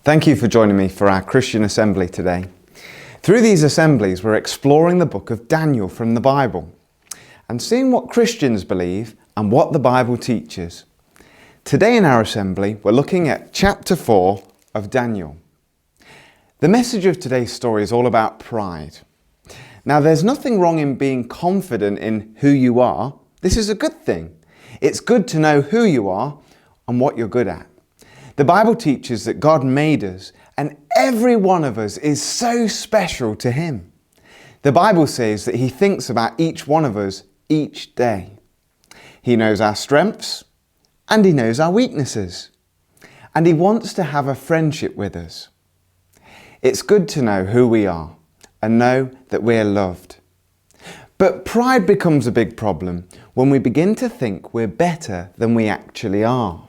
Thank you for joining me for our Christian assembly today. Through these assemblies, we're exploring the book of Daniel from the Bible and seeing what Christians believe and what the Bible teaches. Today in our assembly, we're looking at chapter 4 of Daniel. The message of today's story is all about pride. Now, there's nothing wrong in being confident in who you are. This is a good thing. It's good to know who you are and what you're good at. The Bible teaches that God made us and every one of us is so special to Him. The Bible says that He thinks about each one of us each day. He knows our strengths and He knows our weaknesses. And He wants to have a friendship with us. It's good to know who we are and know that we're loved. But pride becomes a big problem when we begin to think we're better than we actually are.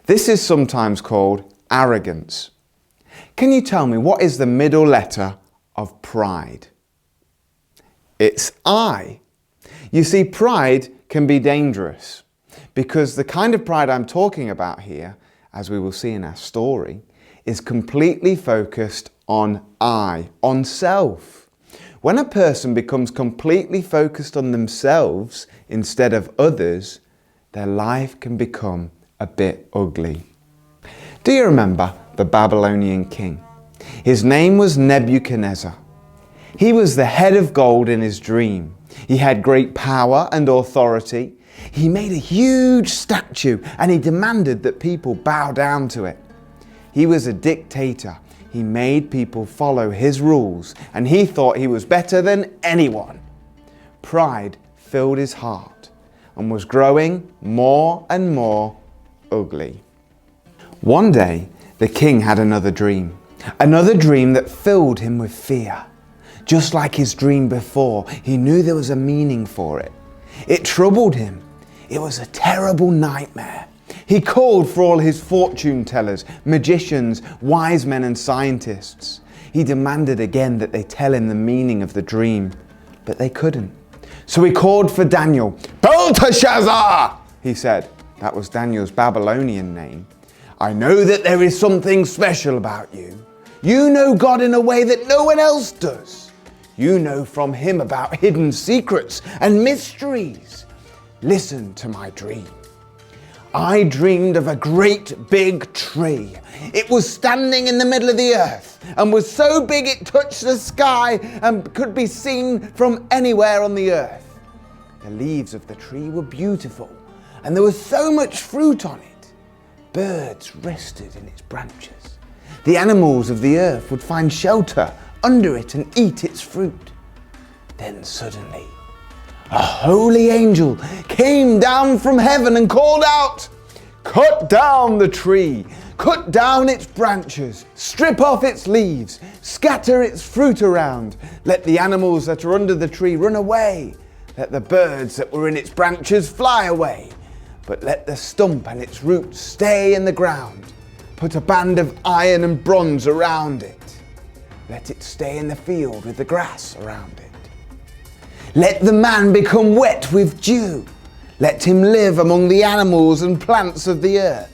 This is sometimes called arrogance. Can you tell me what is the middle letter of pride? It's I. You see, pride can be dangerous because the kind of pride I'm talking about here, as we will see in our story, is completely focused on I, on self. When a person becomes completely focused on themselves instead of others, their life can become a bit ugly. Do you remember the Babylonian king? His name was Nebuchadnezzar. He was the head of gold in his dream. He had great power and authority. He made a huge statue and he demanded that people bow down to it. He was a dictator. He made people follow his rules and he thought he was better than anyone. Pride filled his heart and was growing more and more ugly. One day, the king had another dream that filled him with fear. Just like his dream before, he knew there was a meaning for it. It troubled him. It was a terrible nightmare. He called for all his fortune tellers, magicians, wise men and scientists. He demanded again that they tell him the meaning of the dream, but they couldn't. So he called for Daniel. "Belteshazzar," he said. That was Daniel's Babylonian name. "I know that there is something special about you. You know God in a way that no one else does. You know from Him about hidden secrets and mysteries. Listen to my dream. I dreamed of a great big tree. It was standing in the middle of the earth and was so big it touched the sky and could be seen from anywhere on the earth. The leaves of the tree were beautiful and there was so much fruit on it. Birds rested in its branches. The animals of the earth would find shelter under it and eat its fruit. Then suddenly, a holy angel came down from heaven and called out, 'Cut down the tree, cut down its branches, strip off its leaves, scatter its fruit around. Let the animals that are under the tree run away. Let the birds that were in its branches fly away. But let the stump and its roots stay in the ground. Put a band of iron and bronze around it. Let it stay in the field with the grass around it. Let the man become wet with dew. Let him live among the animals and plants of the earth.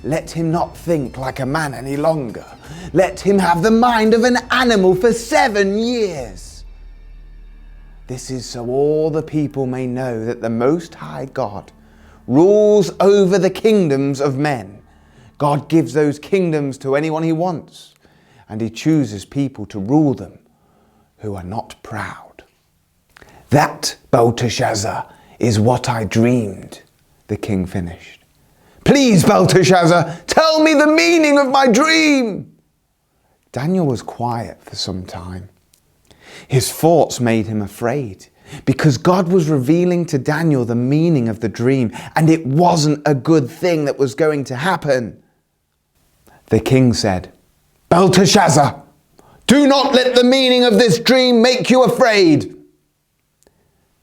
Let him not think like a man any longer. Let him have the mind of an animal for 7 years. This is so all the people may know that the Most High God rules over the kingdoms of men. God gives those kingdoms to anyone He wants, and He chooses people to rule them who are not proud. That, Belteshazzar, is what I dreamed," the king finished. "Please, Belteshazzar, tell me the meaning of my dream." Daniel was quiet for some time. His thoughts made him afraid because God was revealing to Daniel the meaning of the dream, and it wasn't a good thing that was going to happen. The king said, "Belteshazzar, do not let the meaning of this dream make you afraid."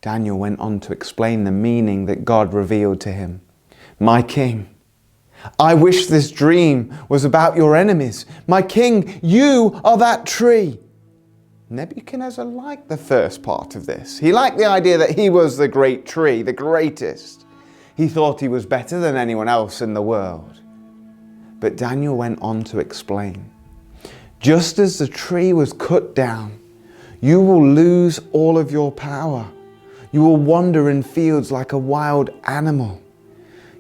Daniel went on to explain the meaning that God revealed to him. "My king, I wish this dream was about your enemies. My king, you are that tree." Nebuchadnezzar liked the first part of this. He liked the idea that he was the great tree, the greatest. He thought he was better than anyone else in the world. But Daniel went on to explain, just as the tree was cut down, you will lose all of your power. You will wander in fields like a wild animal.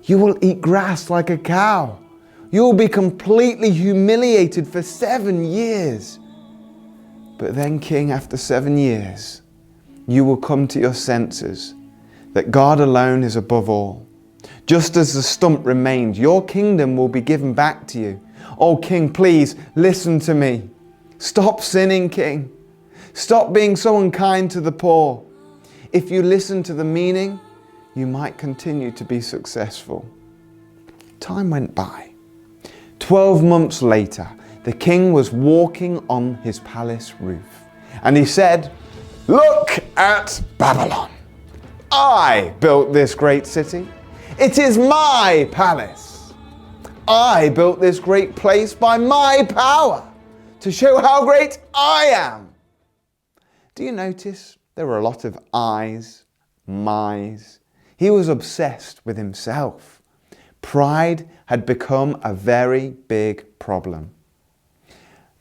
You will eat grass like a cow. You will be completely humiliated for 7 years. But then, King, after 7 years, you will come to your senses that God alone is above all. Just as the stump remained, your kingdom will be given back to you. Oh, King, please listen to me. Stop sinning, King. Stop being so unkind to the poor. If you listen to the meaning, you might continue to be successful. Time went by. 12 months later, the king was walking on his palace roof, and he said, "Look at Babylon. I built this great city. It is my palace. I built this great place by my power to show how great I am." Do you notice there were a lot of I's, my's? He was obsessed with himself. Pride had become a very big problem.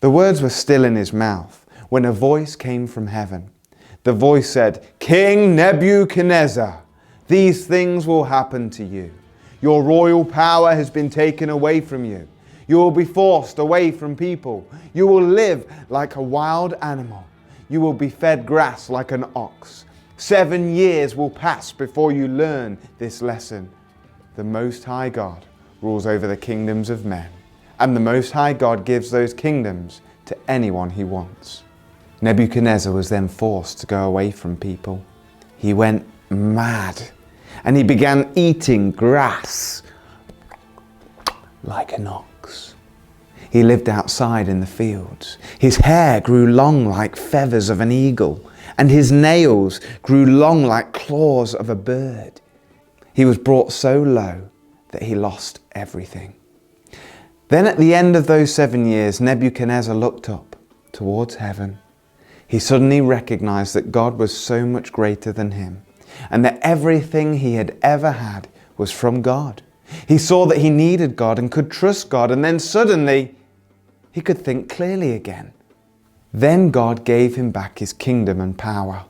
The words were still in his mouth when a voice came from heaven. The voice said, "King Nebuchadnezzar, these things will happen to you. Your royal power has been taken away from you. You will be forced away from people. You will live like a wild animal. You will be fed grass like an ox. 7 years will pass before you learn this lesson. The Most High God rules over the kingdoms of men, and the Most High God gives those kingdoms to anyone he wants." Nebuchadnezzar was then forced to go away from people. He went mad, and he began eating grass like an ox. He lived outside in the fields. His hair grew long like feathers of an eagle, and his nails grew long like claws of a bird. He was brought so low that he lost everything. Then at the end of those 7 years, Nebuchadnezzar looked up towards heaven. He suddenly recognized that God was so much greater than him, and that everything he had ever had was from God. He saw that he needed God and could trust God, and then suddenly he could think clearly again. Then God gave him back his kingdom and power.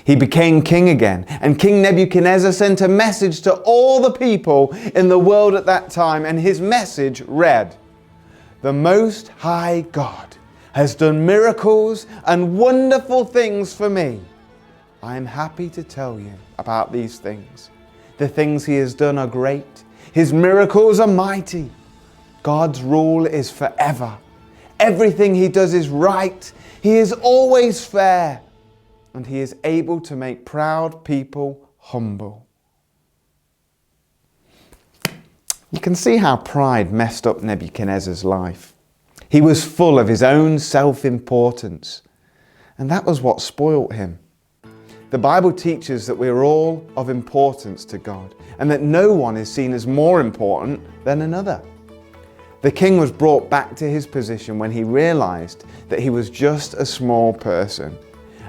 He became king again, and King Nebuchadnezzar sent a message to all the people in the world at that time, and his message read, "The Most High God has done miracles and wonderful things for me. I am happy to tell you about these things. The things he has done are great. His miracles are mighty. God's rule is forever. Everything he does is right. He is always fair. And he is able to make proud people humble." You can see how pride messed up Nebuchadnezzar's life. He was full of his own self-importance, and that was what spoilt him. The Bible teaches that we're all of importance to God, and that no one is seen as more important than another. The king was brought back to his position when he realized that he was just a small person,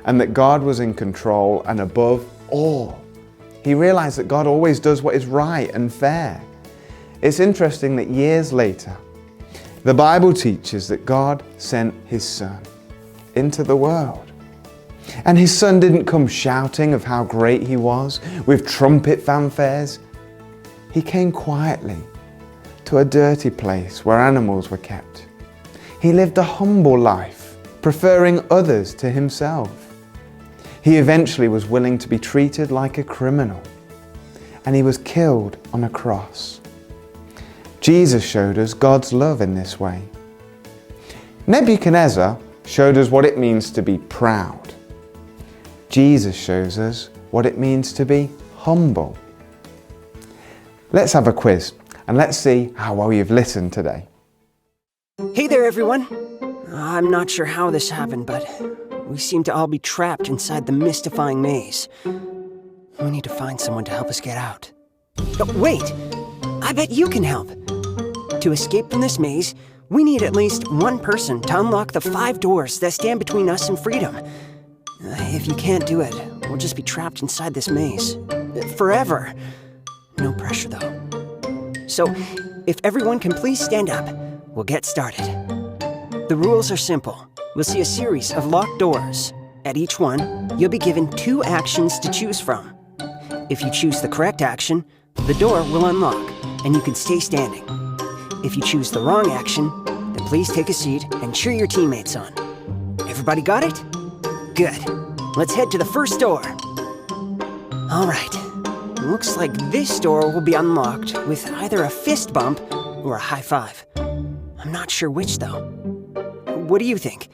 and that God was in control and above all. He realized that God always does what is right and fair. It's interesting that years later, the Bible teaches that God sent his son into the world. And his son didn't come shouting of how great he was with trumpet fanfares. He came quietly to a dirty place where animals were kept. He lived a humble life, preferring others to himself. He eventually was willing to be treated like a criminal, and he was killed on a cross. Jesus showed us God's love in this way. Nebuchadnezzar showed us what it means to be proud. Jesus shows us what it means to be humble. Let's have a quiz, and let's see how well you've listened today. Hey there, everyone. I'm not sure how this happened, but we seem to all be trapped inside the mystifying maze. We need to find someone to help us get out. Oh, wait! I bet you can help. To escape from this maze, we need at least one person to unlock the 5 doors that stand between us and freedom. If you can't do it, we'll just be trapped inside this maze. Forever. No pressure, though. So, if everyone can please stand up, we'll get started. The rules are simple. We'll see a series of locked doors. At each one, you'll be given 2 actions to choose from. If you choose the correct action, the door will unlock, and you can stay standing. If you choose the wrong action, then please take a seat and cheer your teammates on. Everybody got it? Good. Let's head to the first door. All right. Looks like this door will be unlocked with either a fist bump or a high five. I'm not sure which, though. What do you think?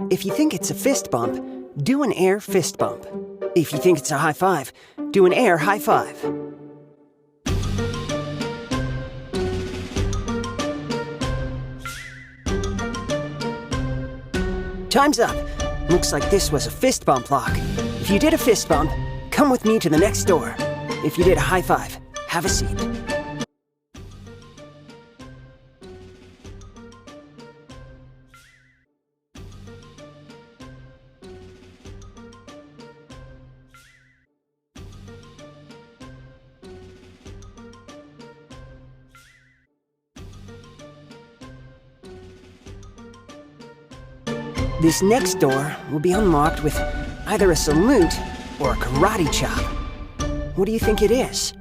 If you think it's a fist bump, do an air fist bump. If you think it's a high five, do an air high five. Time's up. Looks like this was a fist bump lock. If you did a fist bump, come with me to the next door. If you did a high five, have a seat. This next door will be unlocked with either a salute or a karate chop. What do you think it is?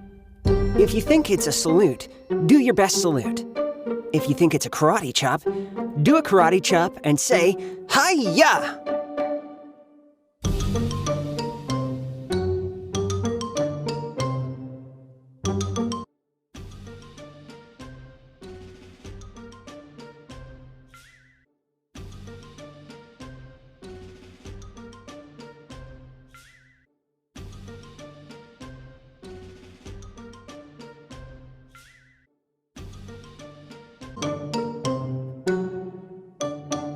If you think it's a salute, do your best salute. If you think it's a karate chop, do a karate chop and say, "Hi-ya!"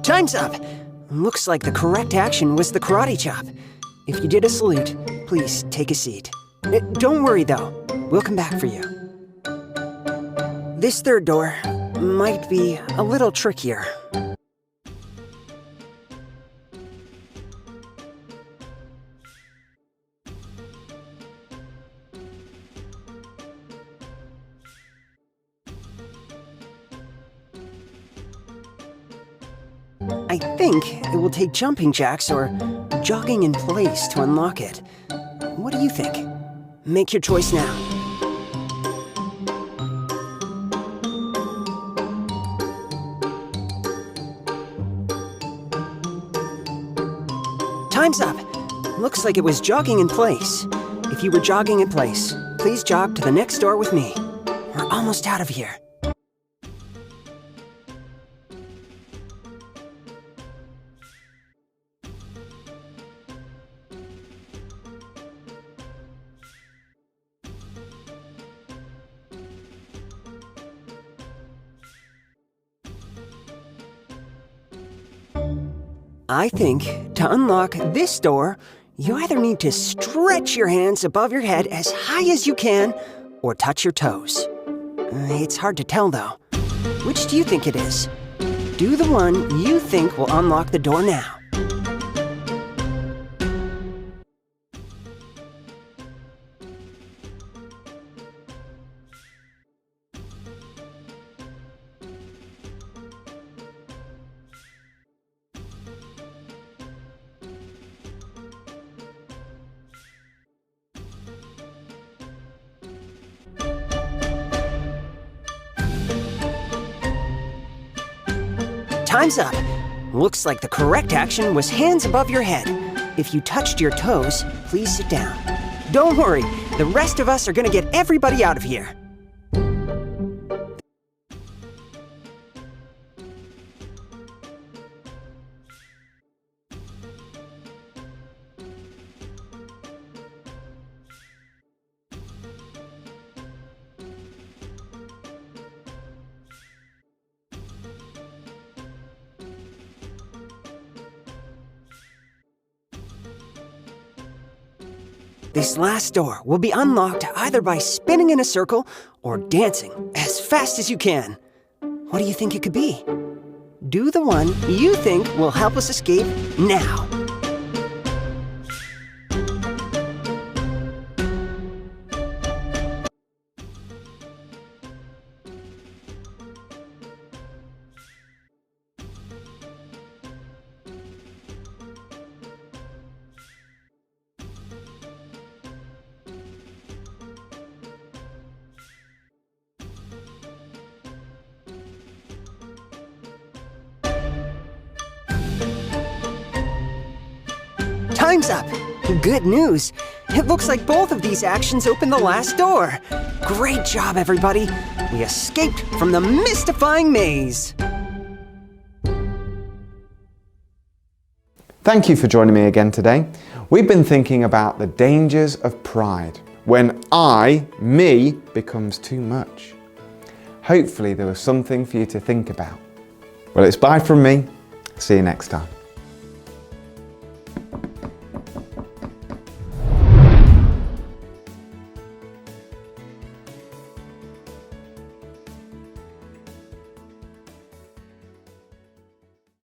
Time's up! Looks like the correct action was the karate chop. If you did a salute, please take a seat. Don't worry though, we'll come back for you. This third door might be a little trickier. I think it will take jumping jacks or jogging in place to unlock it. What do you think? Make your choice now. Time's up. Looks like it was jogging in place. If you were jogging in place, please jog to the next door with me. We're almost out of here. I think to unlock this door, you either need to stretch your hands above your head as high as you can or touch your toes. It's hard to tell though. Which do you think it is? Do the one you think will unlock the door now. Time's up. Looks like the correct action was hands above your head. If you touched your toes, please sit down. Don't worry, the rest of us are gonna get everybody out of here. This last door will be unlocked either by spinning in a circle or dancing as fast as you can. What do you think it could be? Do the one you think will help us escape now. time's up. Good news. It looks like both of these actions opened the last door. Great job, everybody. We escaped from the mystifying maze. Thank you for joining me again today. We've been thinking about the dangers of pride, when me, becomes too much. Hopefully there was something for you to think about. Well, it's bye from me. See you next time.